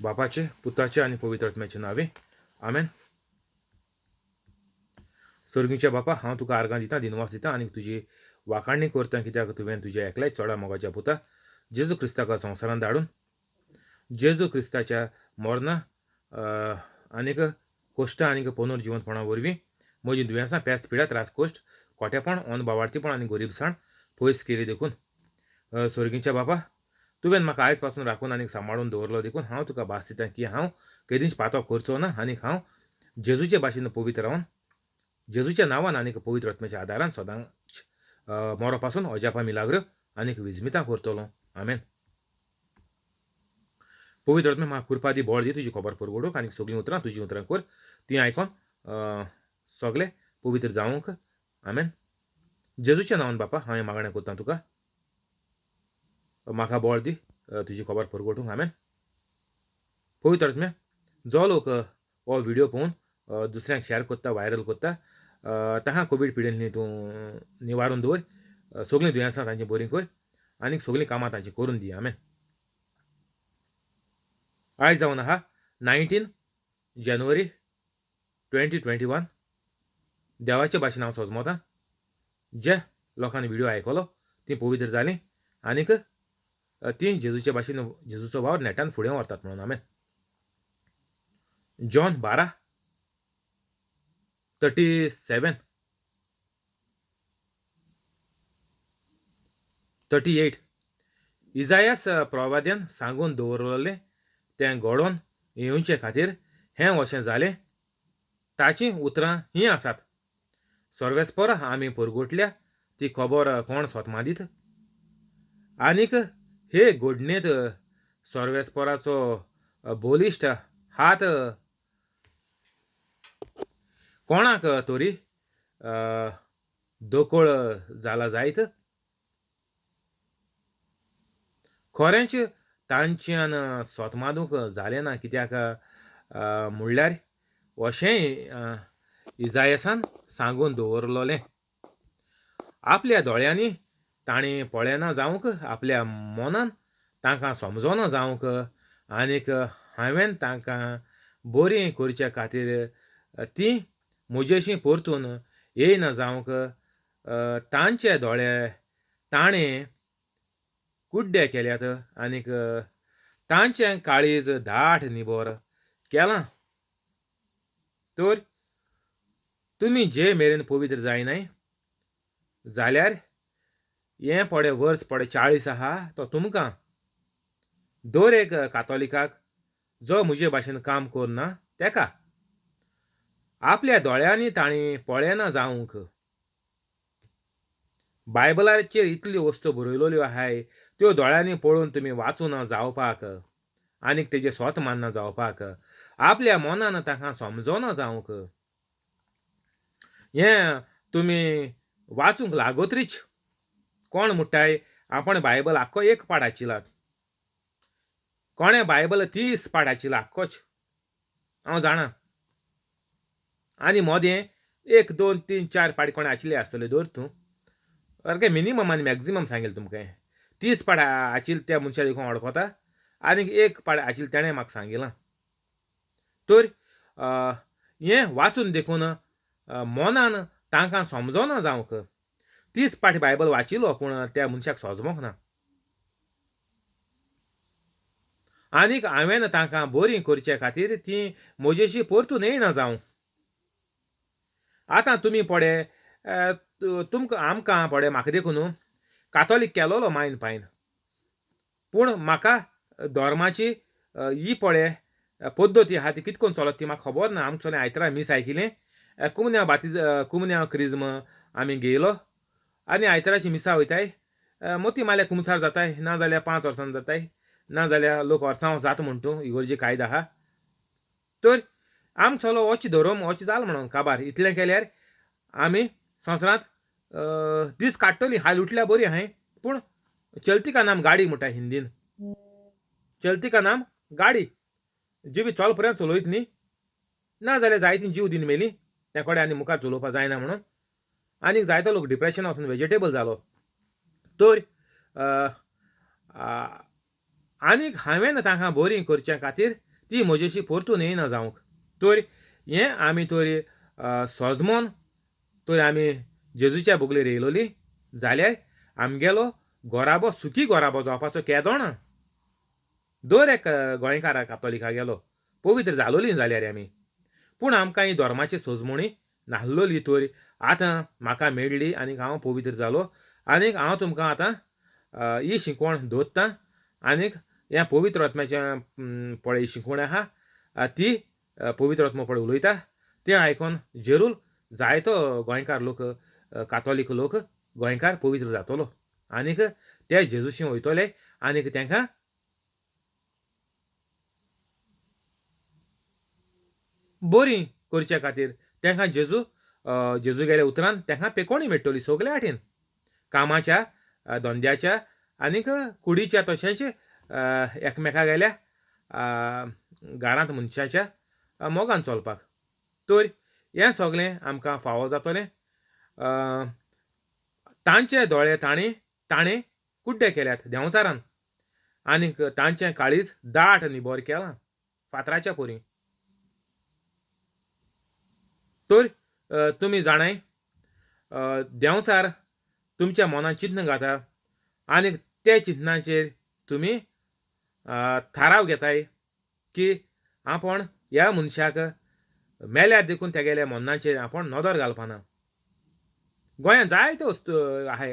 बापाचे, पुताचे आणि पवित्र आत्म्याचे नावे आमेन. सर्गीच्या बापा, हांव तुका आर्गां दितां, दिनवास दितां आनी तुजी वाखाणणी करतां, कित्याक तुवें तुज्या एकल्याच चोडा मोगाच्या पुता जेजू क्रिस्ताका संवसारांत धाडून जेजू क्रिस्ताच्या मरणा आनीक कोश्टां आनीक पुनर्जिवंतपणा वरवीं म्हजी दुयेंसां, पेस्त, पिडा, त्रास, कोश्ट, खोटेपण, अनबावार्थीपण आनी गरीबसाण पयस केली देखून सर्गीच्या बापा, तुवें म्हाका आयज पासून राखून आनीक सांबाळून दवरलो देखून हांव तुका भास दितां की हांव केदींच पातो करचो ना आनीक हांव जेजूचे भाशेन पवित्र रावन जेजूच्या नांवान आनीक पवित्र आत्म्याच्या आदारान सदांच मोरो पासून अजापा मिलाग्र आनीक विजमितां करतलो. आमेन. पवित्र आत्मे म्हाका कृपा दी, बळ दी, तुजी खबर परगडूंक आनीक सगळीं उतरां तुजी उतरां कर, ती आयकोन सगळे पवित्र जावंक. आमेन. जेजूच्या नांवान बापा हांव हें मागणें करतां तुका, म्हाका बळ दी तुजी खबर परगडूंक. आमेन. पवित्र आत्मे, जो लोक हो व्हिडिओ पळोवन दुसऱ्यांक शेअर करता, व्हायरल करता, तांकां कोवीड पिडेंतली तूं निवारून दवर, सगळीं दुयेंसां तांची बरी कर आनीक सगळीं कामां तांची करून दी. आमेन. आयज जावन आहा 19 जानेवारी 2021. देवाचे भाशेन हांव सोजमोतां, जे लोकांनी व्हिडिओ आयकलो ती पवित्र जालीं आनीक ती जेजूचे भाशेन जेजूचो वावर नेटान फुडें व्हरतात म्हणून. आमेन. जॉन 12:37 38 इजायास प्रवाद्यान सांगून दवरलेलें तें घडोवन येवचे खातीर हें अशें जालें. ताचीं उतरां हीं आसात: सर्वेस्पर आमी परगटल्या ती खबर कोण सोतमा दीत, आनीक हे घडणेंत सर्वेस्पराचो बोलिश्ट हात कोणाक तरी दोकोळ जाला जायत. खरेंच तांच्यान सोतमादूंक जालें ना, कित्याक म्हणल्यार अशेंय इजायासान सांगून दवरलोलें: आपल्या दोळ्यांनी तांणी पळयना जावंक, आपल्या मनान तांकां समजोना जावंक, आनीक हांवें तांकां बरीं करचे खातीर तीं म्हजेशी परतून येयना जावंक, तांचे दोळे ताणें कुड्डे केल्यात आनीक तांचें काळीज धाट निबोर केलां. तर तुमी जे मेरेन पवित्र जायनाय जाल्यार हें पडे वर्स पडे 40 आहा तो तुमकां, दर एक कातोलिकाक जो म्हजे भाशेन काम करना तेका, आपल्या दोळ्यांनी तांणी पळयना जावंक, बायबलाचेर इतल्यो वस्तू बरयलोल्यो आहाय त्यो दोळ्यांनी पळोवन तुमी वाचून जावपाक आनीक तेजे स्वत मानना जावपाक, आपल्या मनान तांकां समजोना जावंक, हें तुमी वाचूंक लागोत्रीच. कोण म्हणटाय आपण बायबल आख्खो एक पाठ आचिला, कोणें बायबल 30 पाठ आचिला आख्खोच, हांव जाणां. आनी मोदें 1 2 3 4 पाठ कोणें आचिल्ले आसतले धर तूं, सारकें मिनिमम आनी मॅक्झिमम सांगेल तुमकां. 30 पाठ आचिल्ले त्या मनशा देखून वळखता आनीक 1 पाठ आचिल्ले तेणें म्हाका सांगिलां. तर हें वाचून देखून मनान तांकां समजोना जावंक, 30 पाठ बायबल वाचिलो पूण त्या मनशाक सोजमोंक ना, आनीक हांवें तांकां बरीं करचे खातीर तीं म्हजेशी परतून येयना जावं. आतां तुमी पडे तुमकां आमकां पडे म्हाका देखून कातोलीक केलोलो मायन पायन, पूण म्हाका धर्माची ही पडे पद्दती आहा ती कितकोन चलत ती म्हाका खबर ना. आमचो आयतारा मीस आयकिलें, कुमन्या क्रिज्म आमी घेयलो आनी आयताराची मिसा वयताय, मोती माल्या कुमसार जाताय, नाजाल्यार 5 वर्सां जाताय, नाजाल्यार लोक वर्सांव जाता म्हण तूं इगोर्जी कायदो आहा. तर आमचो होच धर्म होच जाल म्हणून काबार. इतलें केल्यार आमी संवसारांत दीस काडटलीं. हाल उठल्या बरी आहाय, पूण चलती का नाम गाडी म्हणटा हिंदीन, चलती का नाम गाडी, जिवी चलपर्यंत चलयत न्ही, नाजाल्यार जायतीं जीव दिन मेली ते कडेन आनी मुखार चलोवपा जायना म्हणून. आनीक जायतो लोक डिप्रेशन वचून वेजिटेबल जालो. तर आनीक हांवें तांकां बरीं करचे खातीर ती म्हजेशी परतून येयना जावंक. तर हें आमी तर सोजमोन तर आमी जेजूच्या बोगलेर येयलोलीं जाल्यार आमगेलो गोराबो सुखी गोराबो जावपाचो केदो ना. दर एक गोंयकारा कातोलिकागेलो पवित्र जालोलीं जाल्यार आमी. पूण आमकां ही धर्माची सोजमणी नाहलोली तर आतां म्हाका मेळ्ळी आनीक हांव पवित्र जालो आनीक हांव तुमकां आतां ही शिकवण दवरतां आनीक ह्या पवित्र आत्म्याचें पळय शिकवण आहा ती पवित्र आत्मो पळय उलयता तें आयकोन जरूर जायतो गोंयकार लोक कातोलीक लोक गोंयकार पवित्र जातलो आनीक ते जेजूशी वयतले आनीक तांकां बरीं करचे खातीर तांकां जेजूगेल्या उतरान तांकां पेकोवणी मेळटली सगल्या वाटेन कामाच्या धंद्याच्या आनीक कुडीच्या तशेंच एकामेकागेल्या घरांत मनशाच्या मोगान चलपाक. तर हें सगलें आमकां फावो जातलें. तांचे दोळे ताणें कुड्डे केल्यात देंवचारान आनीक तांचें काळीज दाट निबोर केलां फातराच्या पोरी. तर तुमी जाणाय देंवचार तुमच्या मनांत चिंतन घाता आनीक ते चिंतनाचेर तुमी थाराव घेताय की आपूण ह्या मनशाक मेल्यार देखून तेगेल्या मनाचेर आपूण नदर घालपाना. गोंयांत जायत्यो वस्तू आहाय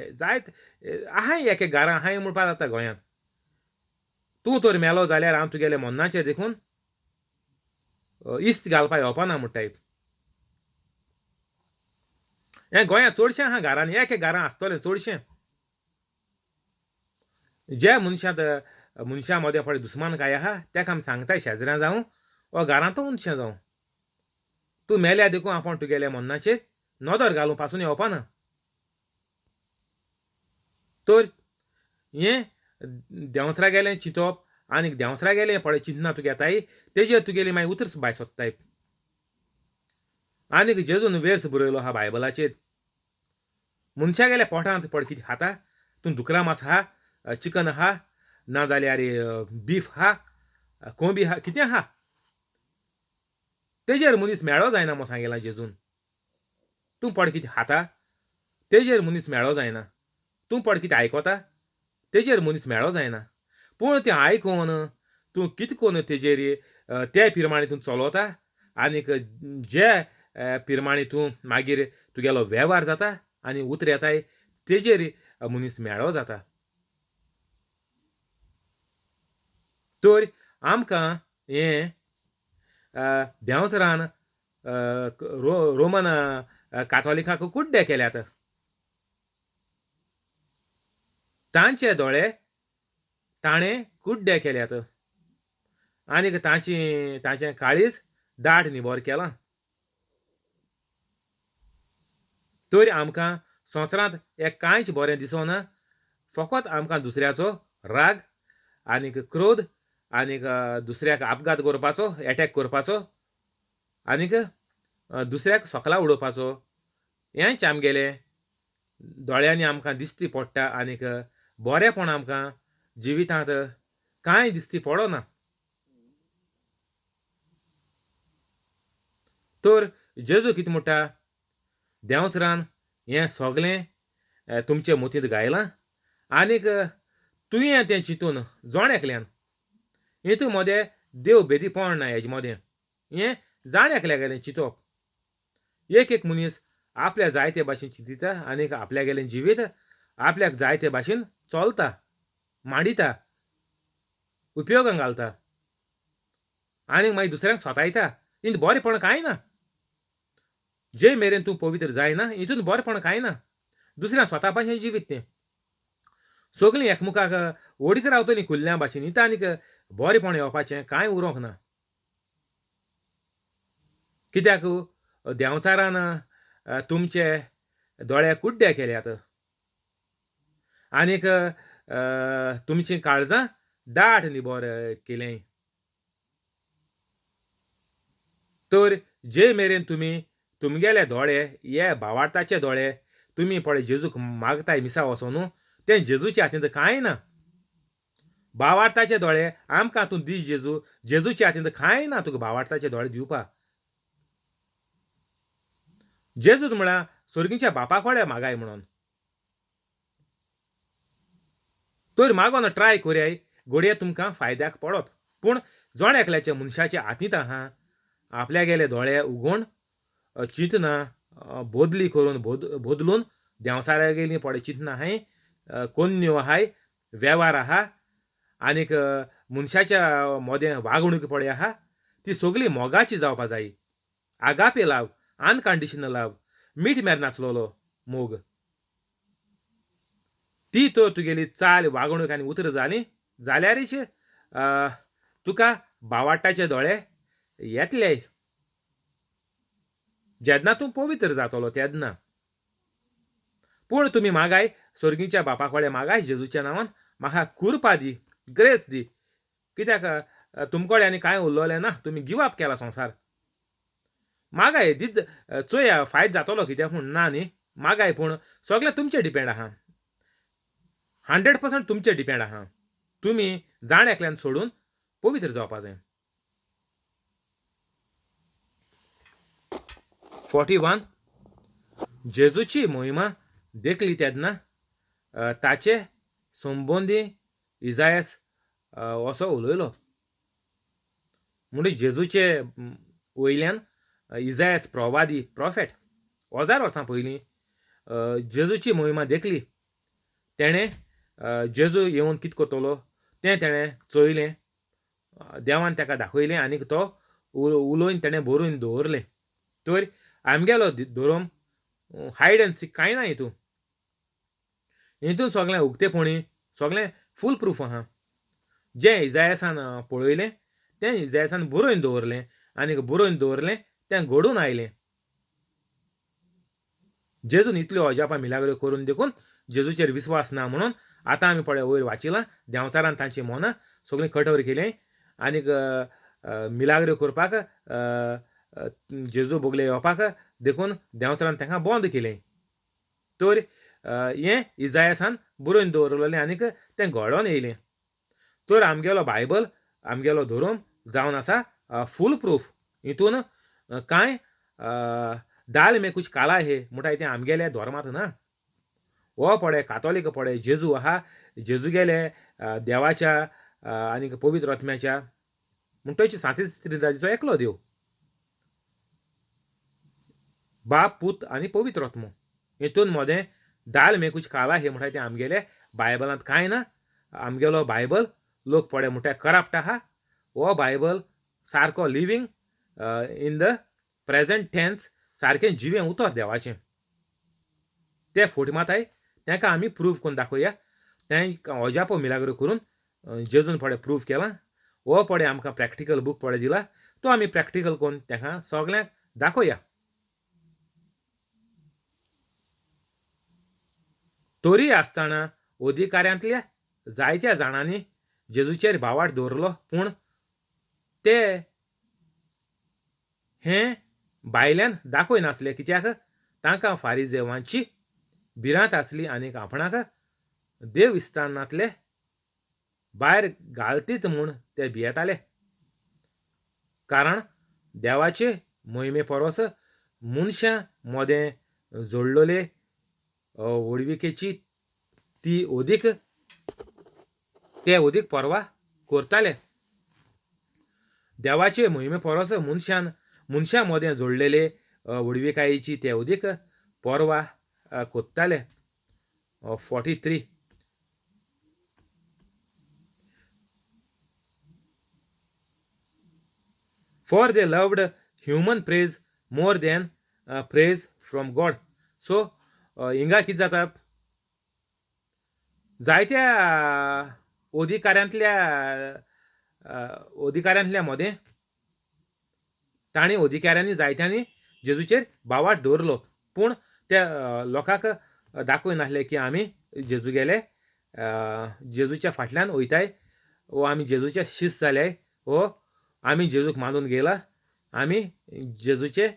आहाय एक एक घरां आहाय म्हणपा जाता गोंयांत. तूं तर मेलो जाल्यार हांव तुगेल्या मनाचेर देखून इस्त घालपा येवपाना म्हूण टायप. हें गोंयांत चडशें आहा घरांनी एक एक घरां आसतलें चडशें. जे मनशा मदें पळय दुस्मानकाय आहा तेका आमी सांगताय शेजऱ्यां जावं वा घरांत मनशां जावं तूं मेल्या देखून आपूण तुगेल्या मनाचेर नदर घालूं पासून येवपाना. तर हें देंवचारागेलें चिंतप आनीक देंवचारागेलें पळय चिंतना तुगे येताय तेजेर तुगेली मागीर उतर भायर सोदताय. आनीक जेजून वेर्स बरयलो आहा बायबलाचेर मनशागेल्या पोटांत पळय कितें खाता तूं दुकरा मांस आहा चिकन आहा नाजाल्यार बीफ आहा कोंबी आहा कितें आहा तेजेर मनीस मेळो जायना म्हूण सांगिलां जेजून. तूं पळय कितें खाता तेजेर मनीस मेळो जायना. तूं पळय कितें आयकोता तेजेर मनीस मेळो जायना. पूण तें आयकोन तूं कितें कोन्न तेजेर ते प्रमाणे तूं चलोता आनीक जे प्रमाणे तूं मागीर तुगेलो वेव्हार जाता आनी उतर येताय तेजेर मनीस मेळो जाता. तर आमकां हें देंवचारान रोमन कातोलिकाक कुड्डे केल्यात. तांचे दोळे ताणें कुड्डे केल्यात आनीक तांचें काळीज दाट निबोर केलां. तर आमकां संवसारांत हें कांयच बरें दिसोना. फकत आमकां दुसऱ्याचो राग आनीक क्रोध आनीक दुसऱ्याक आपघात करपाचो एटॅक करपाचो आनीक दुसऱ्याक सोकला उडोवपाचो हेंच आमगेलें दोळ्यांनी आमकां दिश्टी पडटा आनीक बरेंपण आमकां जिवितांत कांय दिश्टी पडना. तर जेजू कितें म्हणटा देंवचारान हें सगलें तुमचे मतींत घायलां आनीक तुवें तें चिंतून जोण एकल्यान हितू मोदें देव बेदीपण ना हेजे मोदें हें जाण एकल्यागेलें चिंतप. एक मनीस आपल्या जायते भाशेन चिंतिता आनीक आपल्यागेलें जिवीत आपल्याक जायते भाशेन चलता मांडिता उपयोगाक घालता आनीक मागीर दुसऱ्यांक सोतायता हितून बरेंपण कांय ना. जे मेरेन तूं पवित्र जायना हितून बरेंपण कांय ना. दुसऱ्यांक स्वता भाशेन जिवीत तें सगलीं एकामेकाक ओडीत रावतलीं कुल्ल्या भाशेन हितून आनीक बरेंपण येवपाचें कांय उरोंक ना. कित्याक देंवचारान तुमचे दोळे कुड्डे केल्यात आनीक तुमचीं काळजां दाट निबोर केल्याय. तर जे मेरेन तुमी तुमगेले दोळे हे भावार्थाचे दोळे तुमी पळय जेजूक मागताय मिसा वचोन तें जेजूच्या हातींत कांय ना. भावार्थाचे दोळे आमकां तूं दी जेजू. जेजूच्या हातीन कांय ना तुका भावार्थाचे दोळे दिवपा. जेजूच म्हळ्यार सर्गीच्या बापा कडेन मागाय म्हणून. तर मागोन ट्राय कोरयाय घडये तुमकां फायद्याक पडत. पूण जोण एकल्याच्या मनशाच्या हातींत आहा आपल्यागेले दोळे उगोवन चिंतना बोदली करून बोदलून देंवसाऱ्या गेलीं पडे चिंतना आहाय, कोन्यो आहाय, वेव्हार आहा आनीक मनशाच्या मोदें वागणूक पडे आहा ती सगळी मोगाची जावपा जायी. आगापे लाव, अनकंडिशनल लाव, मीठ मेर नासलोलो मोग. ती तर तुगेली चाल वागणूक आनी उतर जाली जाल्यारच तुका भावार्थाचे दोळे येतले. जेन्ना तूं पवित्र जातलो तेन्ना. पूण तुमी मागाय सर्गीच्या बापा कडेन मागाय जेजूच्या नांवान म्हाका कृपा दी, ग्रेस दी. कित्याक तुमचे कडेन आनी कांय उरलोलें ना. तुमी गिव अप केला संवसार. मागाय दीत चोया फायद जातलो कित्याक म्हूण ना न्ही. मागाय पूण सगळें तुमचेर डिपेंड आहा. 100% तुमचेर डिपेंड आहा. तुमी जाण एकल्यान सोडून पवित्र जावपा जाय. 41 जेजूची महिमा देखली तेन्ना ताचे संबंदी इजायास असो उलयलो. म्हणजे जेजूचे वयल्यान इजायास प्रवादी प्रॉफेट 1000 वर्सां पयलीं जेजूची महिमा देखली. तेणें जेजू येवन कितें करतलो तें तेणें चोयलें. देवान ताका दाखयलें आनीक तो उलोवन तेणें बरोवन दवरलें. तर आमगेलो धोरम हायड एंड सीक कांय ना हितून. हितून सगळें उक्तेपणी सगळें फूल प्रूफ आहा. जें इजायासान पळयलें तें इजायासान बरोवन दवरलें आनीक बरोवन दवरलें तें घडून आयलें. जेजून इतल्यो अजापां मिलाग्रो करून देखून जेजूचेर विस्वास ना म्हणून आतां आमी पळय वयर वाचिलां देंवचारान तांचीं मनां सगळीं कठोर केलीं आनीक मिलाग्रो करपाक जेजू बोगले येवपाक देखून देंवचारान तांकां बंद केलें. तर हें इजायासान बरोवन दवरलेलें आनीक तें घडोवन येयलें. तर आमगेलो बायबल आमगेलो धोरम जावन आसा फूल प्रूफ. हितून कांय दाल में कुछ काला है म्हणटाय तें आमगेल्या धोर्मांत ना. हो पळय कातोलीक पळय जेजू आहा. जेजू गेले देवाच्या आनीक पवित्र आत्म्याच्या म्हणटची सातीच त्रिदादीचो एकलो देव. बाप, पूत आनी पवित्र आत्मो. हितून मोदें दाल में कुछ काला हे म्हणटाय तें आमगेले बायबलांत कांय ना. आमगेलो बायबल लोक पळय म्हणटाय करप्ट आहा. हो बायबल सारको living in the present tense सारकें जिवें उतर देवाचें. ते फोटमाताय तांकां आमी प्रूव करून दाखोवया. तें अजापो मिलाग्रो करून जेजून पळय प्रूव केलां. हो पळय आमकां प्रॅक्टिकल बूक पळय दिला. तो आमी प्रॅक्टिकल करून तांकां सगळ्यांक दाखोवया. तरी आसतना अधिकाऱ्यांतल्या जायत्या जाणांनी जेजूचेर भावार्थ दवरलो. पूण ते हें भायल्यान दाखयनासले कित्याक तांकां फारिजेवांची भिरांत आसली आनीक आपणाक देव इस्तानांतले भायर घालतीत म्हूण ते भियेताले. कारण देवाचे मोहिमे परस मनशां मोदें जोडलोले वळविकेची ते अदीक पर्वा करताले. देवाचे मोहिमे परस मनशां मोदें जोडलेले वळविकायेची ते अदीक पर्वा कोत्ताले. 43 For they loved human praise more than praise from God. So हिंगा कितें जाता जायत्या अधिकाऱ्यांतल्या मोदें तांणी अधिकाऱ्यांनी जायत्यांनी जेजूचेर भावार्थ दवरलो. पूण त्या लोकांक दाखयनासले की आमी जेजू गेले जेजूच्या फाटल्यान वयताय वो आमी जेजूचे शिश्य जाल्याय वो आमी जेजूक मानून गेला. आमी जेजूचे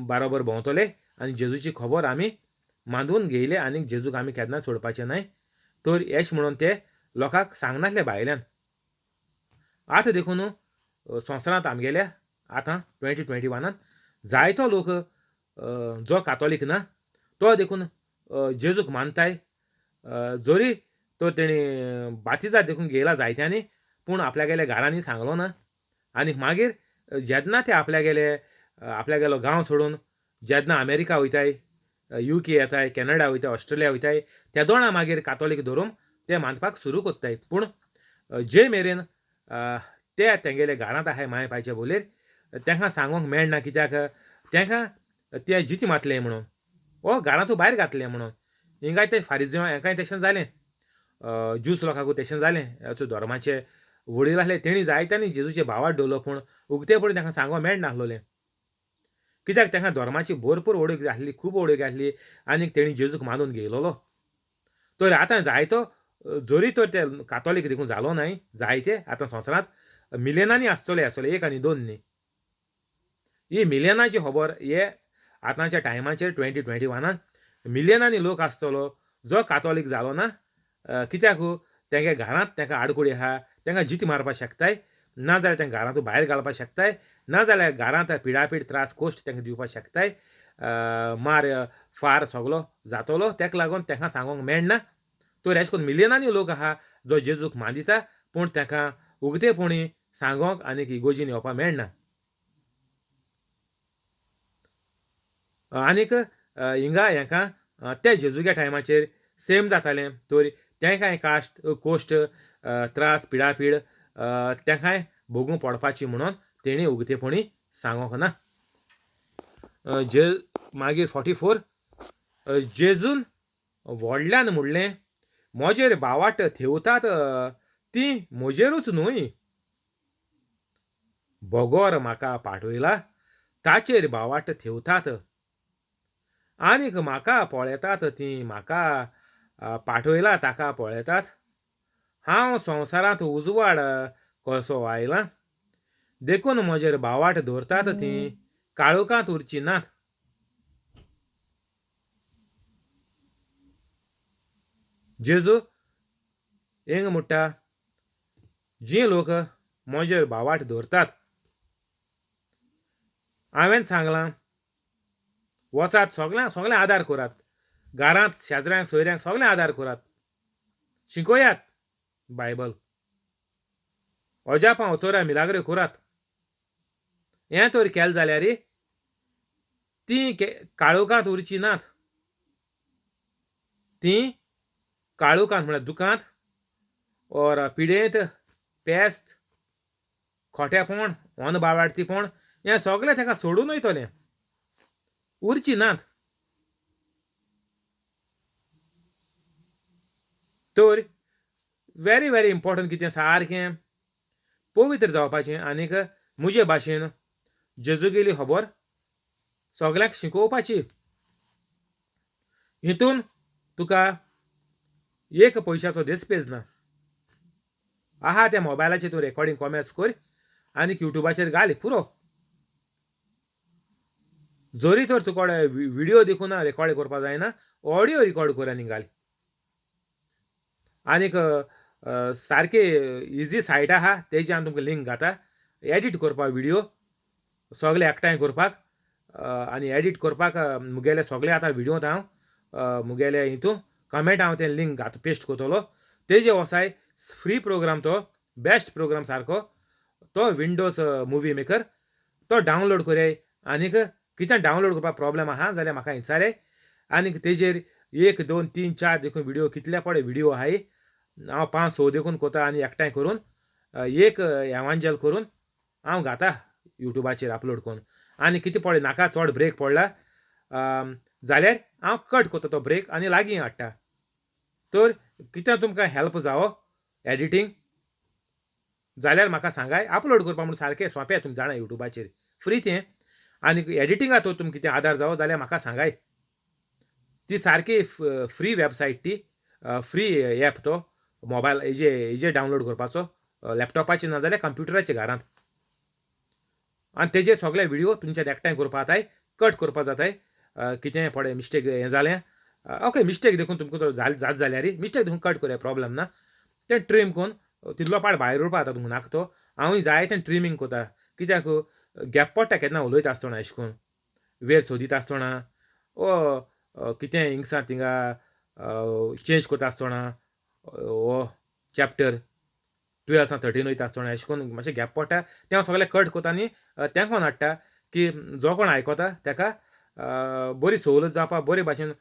बारोबर भोंवतले आनी जेजूची खबर आमी मानून घेयले आनी जेजूक आमी केन्ना सोडपाचें नाय. तर एश म्हणून ते लोकांक सांगनासले भायल्यान. आतां देखून संवसारांत आमगेल्या आतां 2021 जायतो लोक जो कातोलीक ना तो देखून जेजूक मानताय. जोरी तो तेणी बातिजांत देखून घेयला जायत्यांनी, पूण आपल्यागेल्या घरांनी सांगलो ना. आनी मागीर जेन्ना ते आपल्यागेलो गांव सोडून जेन्ना अमेरिका वयताय, UK येताय, कॅनडा वयताय, ऑस्ट्रेलिया वयताय, ते दोणा मागीर कातोलीक धरून ते मानपाक सुरू कोत्ताय. पूण जे मेरेन ते तेंगेले घरांत आहाय माय पायचे बोलेर तेंकां सांगोंक मेळना, कित्याक तेंकां ते जिती मातले म्हणून वो घरांतू भायर घातले म्हणून. हिंगाय ते फारिझेवा हेंकाय तशें जालें. ज्यूस लोकांकूय तशें जालें. हेचो धर्माचे वडील आसले तेणी जायत्यांनी जेजूचे भावार्थ दवरलो, पूण उक्तेपणी तांकां सांगोंक मेळनासलोलें. कित्याक तांकां धर्माची भरपूर वडीक आसली, खूब वडीक आसली आनीक तेणी जेजूक मानून घेयलोलो. तर आतां जायतो जोरी तर ते कातोलीक देखून जालो नाय, जायते आतां संवसारांत मिलियनांनी आसतले 1 आनी 2 न्ही. ही मिलियनाची खबर हे आतांच्या टायमाचेर 2021 मिलियनांनी लोक आसतलो जो कातोलीक जालो ना. कित्याक तेंगे घरांत तेंकां आडकुडी आहा, तेंकां जिती मारपाक शकताय, नाजाल्यार तेंकां घरांतून भायर घालपाक शकताय, नाजाल्यार घरांत पिडापीड त्रास कोश्ट तेंकां दिवपाक शकताय. मार फार सगलो जातलो, तेका लागून तेंकां सांगोंक मेळना. तर अशें करून मिलियनांनी लोक आहा जो जेजूक मानिता, पूण तेंकां उक्तेपणी सांगोंक आनीक इगोर्जीन येवपाक मेळना. आनीक हिंगा हेंकां ते जेजूच्या टायमाचेर सेम जातालें. तर तेंकांय कोश्ट त्रास पिडापीड तेंकांय भोगूं पडपाची म्हणून तेणी उक्तेपणी सांगोंक ना. जे मागीर 44 जेजून व्हडल्यान म्हणलें, म्हजेर भावार्थ थेवतात तीं म्हजेरूच न्हूय, भोगोर म्हाका पाठयला ताचेर भावार्थ थेवतात. आनीक म्हाका पळयतात तीं म्हाका पाठयला ताका पळयतात. हांव संवसारांत उजवाड कसो आयलां, देखून म्हजेर भावार्थ दवरतात तीं काळोखांत उरचीं नात. जेजू हिंग म्हणटा, जीं लोक म्हजेर भावार्थ दवरतात, हांवें सांगलां वचात सगळ्यांक आदार करात. घरांत शेजऱ्यांक सोयऱ्यांक सगळ्यांक आदार करात. शिकोयात बायबल. अजापां वचोऱ्या मिलाग्रो करात. हें तर केलें जाल्यार तीं काळोखांत उरचीं नात. तीं काळोखांत म्हळ्यार दुखांत ओर पिडेंत, पेस्त, खोटेपण, अनबावार्थीपण हें सगळें तेंकां सोडून वयतलें, उरचीं नात. तर व्हेरी व्हेरी इम्पॉर्टंट कितें सारकें पवित्र जावपाचें आनीक म्हजे भाशेन जेजूगेली खबर सगळ्यांक शिकोवपाची. हितून तुका एक पयशाचो देस्पेज ना. आहा त्या मोबायलाचेर तूं रेकॉर्डिंग कॉमेर्स कर आनीक युट्यूबाचेर घाल पुरो. जोरी तर तुका व्हिडिओ देखून रेकॉर्ड करपा जायना, ऑडियो रेकॉर्ड कर आनी घाल. आनीक सारके इजी सायट आहा तेजी हांव तुमकां लिंक घाता. एडीट करपाक व्हिडिओ सगळे एकठांय करपाक आनी एडीट करपाक मुगेले सगळे आतां व्हिडिओंत हांव मुगेले हितून कमेंट हांव तें लिंक पेस्ट करतलो. तेजे वसाय फ्री प्रोग्राम तो बेस्ट प्रोग्राम सारको तो विंडोज मुवी मेकर तो डावनलोड कराय. आनीक कितें डावनलोड करपाक प्रॉब्लेम आहा जाल्यार म्हाका विचाराय. आनीक तेजेर 1 2 3 4 देखून व्हिडिओ कितले पडे व्हिडिओ आहाय. हांव 5 6 देखून कोता आनी एकठांय करून एक एवांजल करून हांव घाता युट्यूबाचेर अपलोड करून. आनी कितें पडलें नाका चड ब्रेक पडला जाल्यार हांव कट करता तो ब्रेक आनी लागीं हाडटा. तर कितें तुमकां हेल्प जावो एडिटींग जाल्यार म्हाका सांगाय. अपलोड करपा म्हूण सारकें सोंपें तुमी जाणा युट्यूबाचेर फ्री तें. आनीक एडिटिंगा तर तुमकां कितें आदार जावो जाल्यार म्हाका सांगाय. ती सारकी फ्री वेबसायट ती फ्री एप तो मोबायल हेजेर डावनलोड करपाचो लॅपटॉपाचेर ना जाल्यार कंप्युटराचेर घरांत. आनी तेजेर सगळे व्हिडिओ तुमचे एकठांय करपा जाताय, कट करपा जाताय. कितें पडे मिस्टेक हें जालें ओके मिस्टेक देखून तुमकां जात जाल्यार मिस्टेक देखून कट करया प्रॉब्लेम ना. तें ट्रीम करून तितलो पार्ट भायर उडपा जाता तुमकां नाका तो हांवूय जाय तें ट्रिमींग कोता कित्याक गॅप पडटा केन्ना उलयता आसतना अशें करून वेर सोदीत आसतना ओ कितें हिंगसा थिंगा चेंज कोता आसतना वो चॅप्टर 12 सावन 13 वयता आसतना अशें करून मातशें गॅप पडटा तें हांव सगळें कट कोता आनी तेंको हाडटा की जो कोण आयकोता तेका बरी सवलत जावपा बरे भाशेन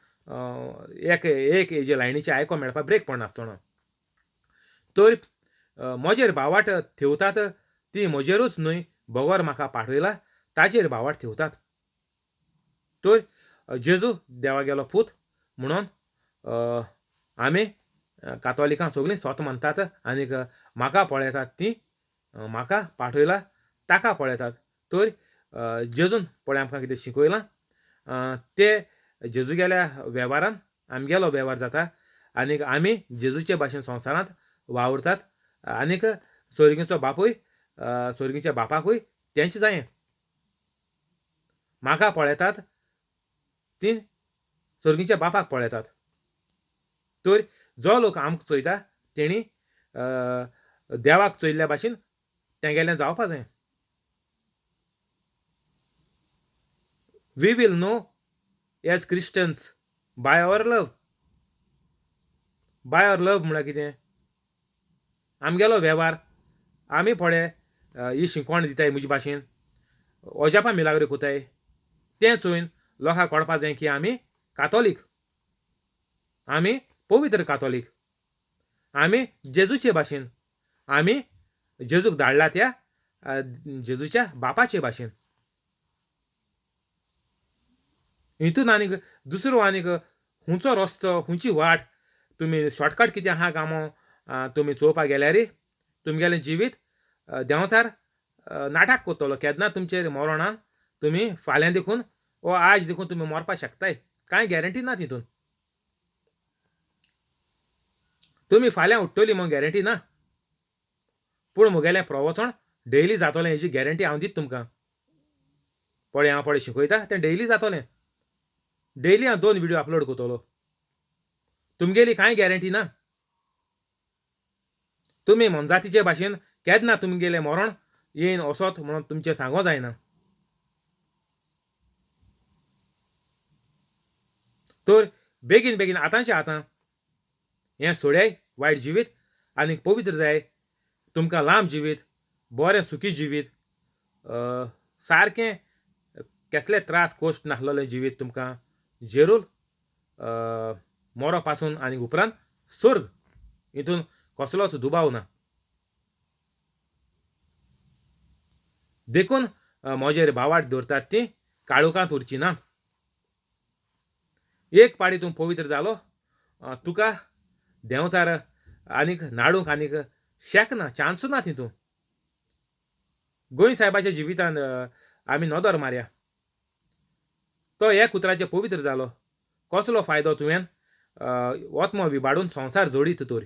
एक एक हेजे लायनीचे आयको मेळपा ब्रेक पडनासतना तर म्हजेर भावाट थेवतात ती म्हजेरूच न्हय भगवान म्हाका पाठयला ताचेर भावाट थेवतात तर जेजू देवा गेलो पूत म्हणून आमी कातोलिकां सगळीं स्वत मानतात आनीक म्हाका पळयतात ती म्हाका पाठयला ताका पळयतात तर जेजून पळय आमकां कितें शिकयलां ते जेजूगेल्या वेव्हारान आमगेलो वेव्हार जाता आनीक आमी जेजूचे भाशेन संवसारांत वावुरतात आनीक स्वर्गीचो बापूय स्वर्गीच्या बापाकूय तेंचें जायें म्हाका पळयतात ती स्वर्गीच्या बापाक पळयतात तर जो लोक आमकां चोयता तेणी देवाक चोयल्ल्या भाशेन तेंगेलें जावपा जाय we will know as Christians by our love म्हळ्यार कितें आमगेलो वेव्हार आमी पळय ही शिकवण दिताय म्हजे भाशेन अजापा मिलाग्रो कोताय तें चोयन लोकांक कळपा जाय की आमी कातोलीक आमी पवित्र कातोलीक आमी जेजूचे भाशेन आमी जेजूक धाडला त्या जेजूच्या बापाचे भाशेन हितून आनीक दुसरो आनीक हुंचो रस्तो हुंची वाट तुमी शॉर्टकट कितें आहा कामो तुमी चोवपाक गेल्यार तुमगेलें जिवीत देंवचार नाटक कोत्तलो केन्ना तुमचेर मरोणान तुमी फाल्यां देखून वो आज देखून तुमी मरपा शकताय कांय गॅरंटी ना तितून तुमी फाल्यां उठ्ठली म्हूण गॅरंटी ना पूण मुगेलें प्रवचन डेली जातोलें हेजी गॅरंटी हांव दीत तुमकां पळय हांव पळय शिकयता तें डेली जातोलें डेली हांव 2 व्हिडिओ अपलोड कोत्तलो तुमगेली कांय गॅरंटी ना तुमी मनजातीचे भाशेन केन्ना तुमगेलें मरण येयन वसोत म्हणून तुमचें सांगो जायना तर बेगीन बेगीन आतांच्या आतां हें सोड्याय वायट जिवीत आनी पवित्र जाय तुमकां लांब जिवीत बरें सुखी जिवीत सारकें कसले त्रास कोश्ट नासलेलें जिवीत तुमकां जेरूल मरो पासून आनी उपरांत स्वर्ग हितून कसलोच दुबाव ना देखून म्हजेर भावाट दवरतात ती काळोखांत उरची ना एक पाडी तूं पवित्र जालो तुका देंवचार आनीक नाडूंक आनीक शेक ना चान्स ना तितून गोंय साहेबाच्या जिवितान आमी नदर मारया तो एक उतराचे पवित्र जालो कसलो फायदो तुवें वतमो विबाडून संवसार जोडीत तर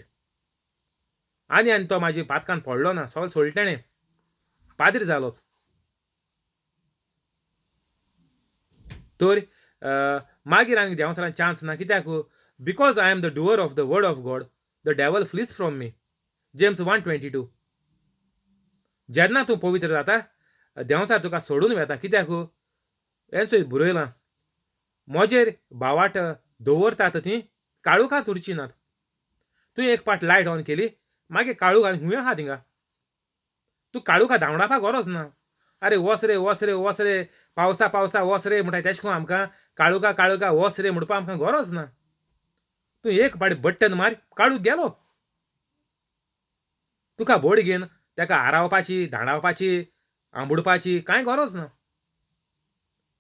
आनी तो म्हाजी पातकान पडलो ना सगळें सोडलें पाद्री जालो तर मागीर आनीक देंवचारान चान्स ना कित्याक because I am the doer of the word of God the devil fleas from me James 1:22 जेन्ना तूं पवित्र जाता देंवचार तुका सोडून वेता कित्याक हें चोय बरयलां म्हजेर भावाट दवरतात ती काळोखांत उरची नात तुवें एक पाट लायट ऑन केली मागीर काळूख आनी हुंय आहा थिंगा तूं काळुखा धांवडावपा गरज ना अरे वच रे पावसा वच रे म्हणटा तेश कोन आमकां काळुखा वच रे म्हणपा आमकां गरज ना तूं एक पाटी बट्टन मार काळूख गेलो तुका बोड घेवन तेका आरावपाची धांडावपाची आंबुडपाची कांय गरज ना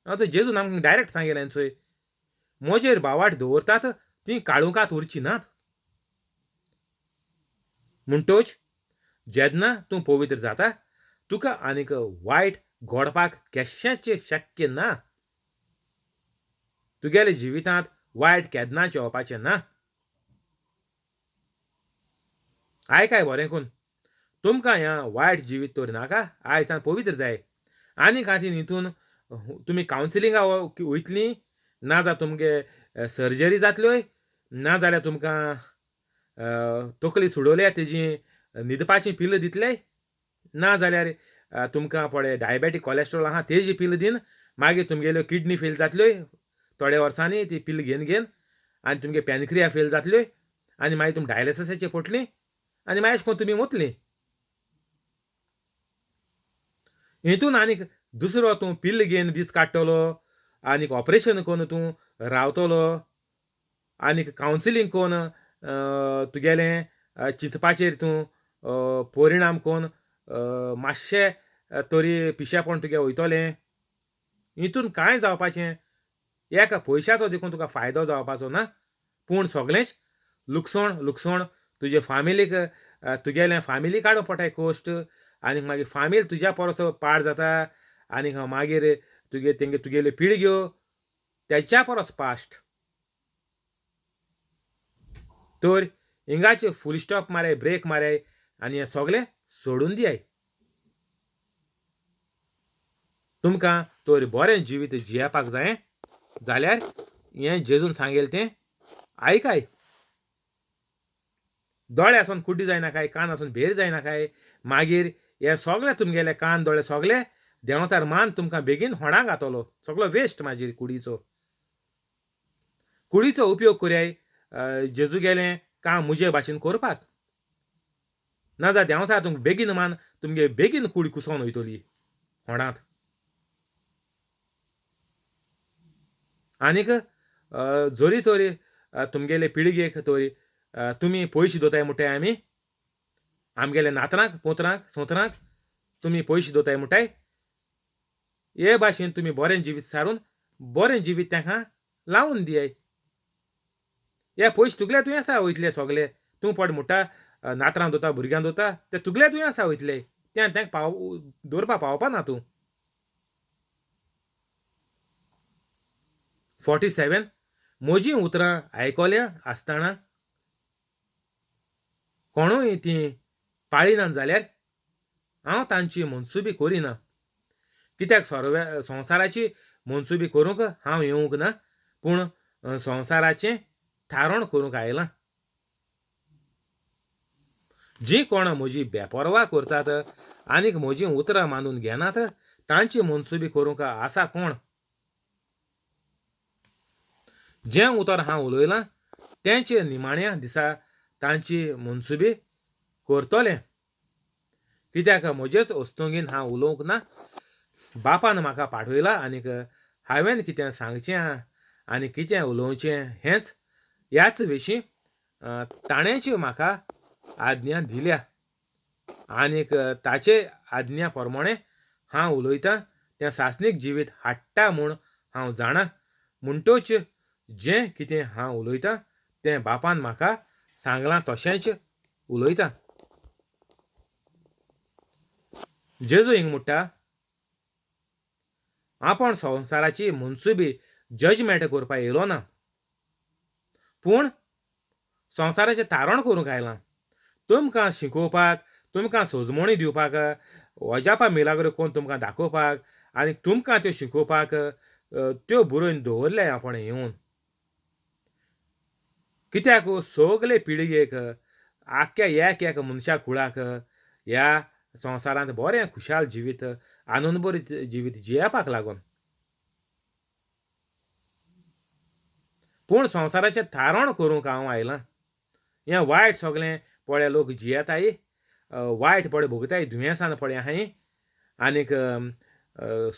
आतां जेजून आमकां डायरेक्ट सांगलें चोय म्हजेर भावाट दवरतात ती काळुखांत उरची नात म्हणटोच जेन्ना तूं पवित्र जाता तुका आनीक वायट घडपाक केशेंच शक्य ना तुगेल्या जिवितांत वायट केन्नाच येवपाचें ना आयकाय बरें करून तुमकां ह्या वायट जिवीत तर नाका आयज पवित्र जाय आनी खातीर हितून तुमी कावन्सिलिंगा वयतलीं ना जाल्यार तुमगे सर्जरी जातल्योय ना जाल्यार तुमकां तकली सुडोवल्या तेजी न्हिदपाची पिल्ल दितले ना जाल्यार तुमकां पळय डायबेटीक कोलेस्ट्रॉल आहा तेजी पिल्ल दीन मागीर तुमगेल्यो किडनी फेल जातल्यो थोड्या वर्सांनी ती पिल्ल घेवन घेवन आनी तुमगे पॅनक्रिया फेल जातल्यो आनी मागीर तुमी डायलिसिसाचेर पडटलीं आनी मागीर अशें करून तुमी वतलीं. हितून आनीक दुसरो तूं पिल्ल घेवन दीस काडटलो आनीक ऑपरेशन करून तूं रावतलो आनीक कावन्सिलींग करून तुगेलें चिंतपाचेर तूं परिणाम करून मातशें तरी पिशेपण तुगे वयतलें. हितून कांय जावपाचें एका पयशाचो देखून तुका फायदो जावपाचो ना पूण सगळेंच लुकसण लुकसण तुजे फामिलीक तुगेलें फामिली काडूं पडटाय कश्ट आनीक मागीर फामील तुज्या परसो पाड जाता आनीक मागीर तुगेल्यो पिळग्यो तेच्या परस पास्ट. तर हिंगाचे फूल स्टॉप मारय ब्रेक मारय आनी हें सगळें सोडून दियाय. तुमकां तर बरें जिवीत जियेवपाक जाय जाल्यार हें जेजून सांगलें तें आयकाय. दोळे आसून कुड्डी जायनाकाय कान आसून भेर जायनाकाय मागीर हे सगळे तुमगेले कान दोळे सगळे देंवचार मान तुमकां बेगीन होणाक घातलो सगळो वेस्ट मागीर कुडीचो उपयोग करयाय जेजू गेलें काम मुजे भाशेन करपाक नाजाल्यार देंवचार तुमकां बेगीन मान तुमगे बेगीन कूड कुसोन वयतली होणांत. आनीक जोरी तोरी तुमगेले पिळगेक तोरी तुमी पयशे दोताय म्हणटाय आमी आमगेले नातरांक पोतरांक सोतरांक तुमी पयशे दोताय म्हणटाय हे भाशेन तुमी बरें जिवीत सारून बरें जिवीत तांकां लावन दियाय. हे पयशे तुगले दुयेंसा वयतले सगळे तूं पड म्हणटा नातरां दोता भुरग्यां दोता ते तुगले दुयेंसा वयतले तें तांकां दवरपा पावपा ना तूं. 47 म्हजीं उतरां आयकोल्या आसतना कोणूय तीं पाळिनात जाल्यार हांव तांची मनसुबी करिना कित्याक संवसाराची मनसुबी करूंक हांव येवंक ना पूण संवसाराचें थारोण करूंक आयलां. जीं कोण म्हजी बेपरवा करतात आनीक म्हजीं उतरां मानून घेनात तांची मनसुबी करूंक आसा कोण. जें उतर हांव उलयलां तेंचे निमाण्या दिसा तांची मनसुबी करतलें कित्याक म्हजेच वस्तुंगेन हांव उलोवंक ना बापान म्हाका पाठयला आनीक हांवें कितें सांगचें आनी कितें उलोवचें हेंच ह्याच विशीं ताणेंच म्हाका आज्ञा दिल्या आनीक ताचे आज्ञा प्रमाणें हांव उलयतां तें सासणीक जिवीत हाडटा म्हूण हांव जाणा म्हणटच जें कितें हांव उलयतां तें बापान म्हाका सांगलां तशेंच उलयतां. जेजू हिंग म्हणटा आपूण संवसाराची मनसुबी जजमेंट करपाक येयलो ना पूण संवसाराचें तारण करूंक आयलां तुमकां शिकोवपाक तुमकां सोजमणी दिवपाक अजापा मिलाग्रो करून तुमकां दाखोवपाक आनी तुमकां त्यो शिकोवपाक त्यो बरोवन दवरल्या आपूण येवन. कित्याक सगले पिळगेक आख्ख्या एक मनशा कुळाक ह्या संवसारांत बरें खुशाल जिवीत आनंदभरीत जिवीत जियेवपाक लागून पूण संवसाराचें थारोण करूंक हांव आयलां. हें वायट सगळें पळय लोक जियेताय वायट पळय भोगताय दुयेंसान पळय आहाय आनीक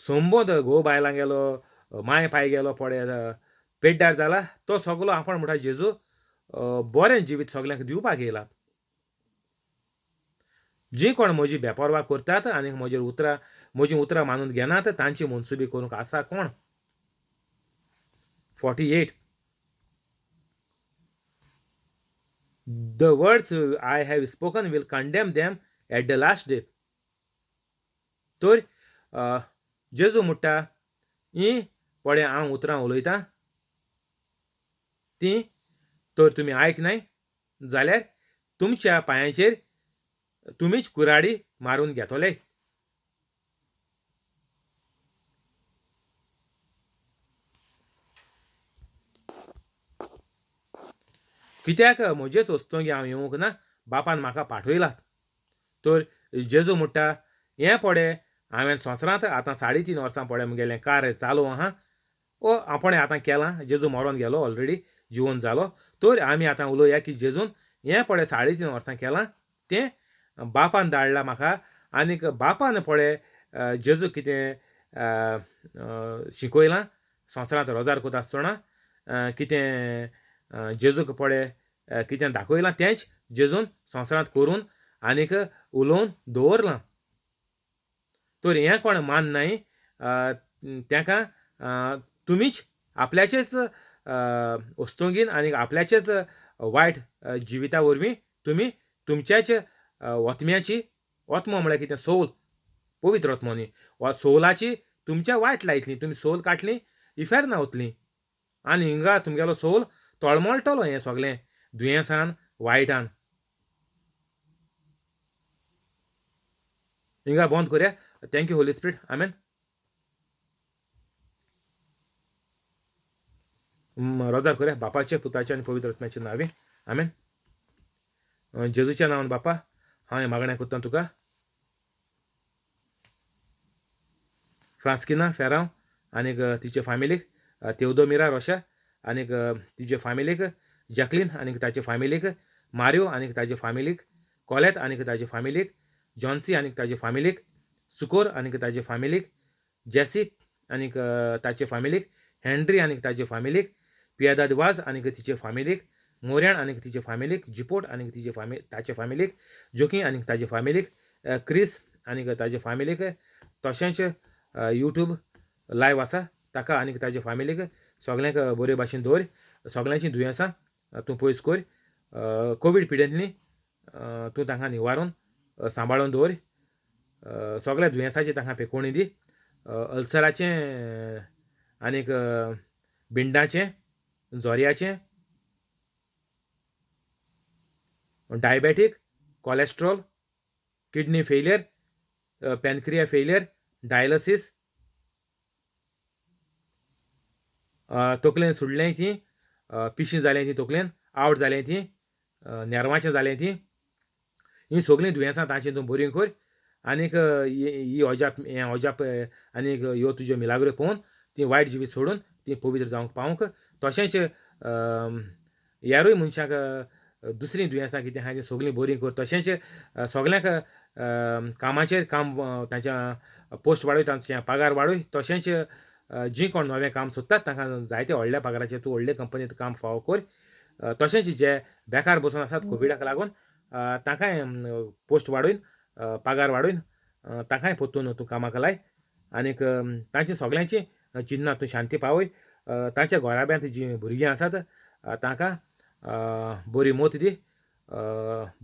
संबंद घोव बायलां गेलो माय पाय गेलो पळय पेड्ड्यार जाला तो सगलो आपूण म्हणटा जेजू बरें जिवीत सगल्यांक दिवपाक येयला. जीं कोण म्हजी बेपरवा करतात आनीक म्हजीं उतरां मानून घेनात तांची मनसुबी करूंक आसा कोण. 48 The words I have spoken will condemn them at the last day. तर जेजू म्हणटा हीं पळय हांव उतरां उलयतां तीं तर तुमी आयकनाय जाल्यार तुमच्या पांयांचेर तुमीच कुराडी मारून घेतले. कित्याक म्हजेच वस्तूंक हांव येवंक ना, बापान म्हाका पाठयला. तर जेजू म्हणटा हें पडे हांवें संवसारांत आतां 3.5 वर्सां पडे म्हगेलें कार्य चालू आहा. आपणें आतां केलां. जेजू मरोन गेलो ऑलरेडी, जिवंत जालो. तर आमी आतां उलोवया की जेजून हें पळय 3.5 वर्सां केलां तें बापान धाडलां म्हाका आनीक बापान पळय जेजू कितें शिकयलां संवसारांत रोजार कोता आसतना कितें जेजूक पळय कितें दाखयलां तेंच जेजून संवसारांत करून आनीक उलोवन दवरलां. तर हें कोण माननाय ताका तुमीच आपल्याचेच वस्तुंगेन आनी आपल्याचेच वायट जिविता वरवीं तुमी तुमच्याच ओतम्याची ओतमो म्हळ्यार कितें सोल पवित्र ओतमो न्ही सोलाची तुमच्या वायट लायतली तुमी सोल काडटली इफेर्ना वतलीं आनी हिंगा तुमगेलो सोल तळमळटलो हें सगळें दुयेंसान वायटान. हिंगा बंद करया. Thank you holy spirit. आमेन. रोजार करया बापाचे पुताचे आनी पवित्र आत्म्याचे नांवान. आमेन. जेजूच्या नांवान बापा हांव हें मागणें कोत्तां तुका. फ्रांस्किना फेरांव आनीक तिचे फॅमिलीक तेवदोमिरा रोशा आनीक तिचे फॅमिलीक जॅकलीन आनीक ताचे फॅमिलीक मारियो आनीक ताचे फॅमिलीक कॉलेत आनीक ताचे फॅमिलीक जॉन्सी आनीक ताचे फॅमिलीक सुकोर आनीक ताचे फॅमिलीक जॅसी आनीक ताचे फॅमिलीक हेनरी आनीक ताचे फॅमिलीक पियादाद वाज आनीक तिचे फॅमिलीक मोऱ्यान आनीक तिचे फॅमिलीक जिपोट आनीक तिचे ताचे फॅमिलीक जोकी आनीक ताचे फॅमिलीक क्रिस आनीक ताचे फॅमिलीक तशेंच यूट्यूब लायव्ह आसा ताका आनीक ताचे फॅमिलीक सगळ्यांक बरे भाशेन दवर. सगळ्यांचीं दुयेंसां तूं पयस कर. कोवीड पिडेंतली तूं तांकां निवारून सांबाळून दवर. सगळ्या दुयेंसांची तांकां पेकोवणी दी. अल्सराचें आनीक भिंडाचें जोऱ्याचें diabetic cholesterol kidney failure pancreas failure dialysis तकलेन सुडलें ती पिशी जालें ती तकलेन आवट जालें ती नेर्वाचें जालें ती हीं सगळीं दुयेंसां तांची तूं बरी कर आनीक ही ओजाप हें ओजाप आनीक ह्यो तुज्यो मिलाग्रो पळोवन ती वायट जिवीत सोडून ती पवित्र जावंक पावंक तशेंच हेरूय मनशाक दुसरीं दुयेंसां कितें आहा तीं सगळीं बरीं कर. तशेंच सगळ्यांक कामाचेर काम तांच्या पोस्ट वाडय तांचे पगार वाडय. तशेंच जीं कोण नवें काम सोदतात तांकां जायते व्हडल्या पगाराचेर तूं व्हडले कंपनींत काम फावो कर. तशेंच जे बेकार बसून आसात कोविडाक लागून तांकांय पोस्ट वाडोवन पगार वाडोवन तांकांय परतून तूं कामाक लाय आनीक तांची सगळ्यांची चिन्नां तूं शांती पावय. तांच्या घोराब्यांत जीं भुरगीं आसात तांकां बरी मोत दी.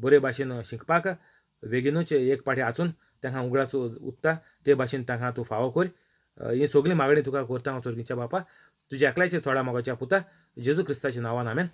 बरे भाशेन शिकपाक बेगीनूच एक पाटी आचून तांकां उगडास उत्ता ते भाशेन तांकां तूं फावो कर. ही सगळी मागणी तुका करता हांव सर्गीच्या बापा तुज्या एकल्याच्या चोडा मोगाच्या पुता जेजू क्रिस्ताच्या नांवान आमेन.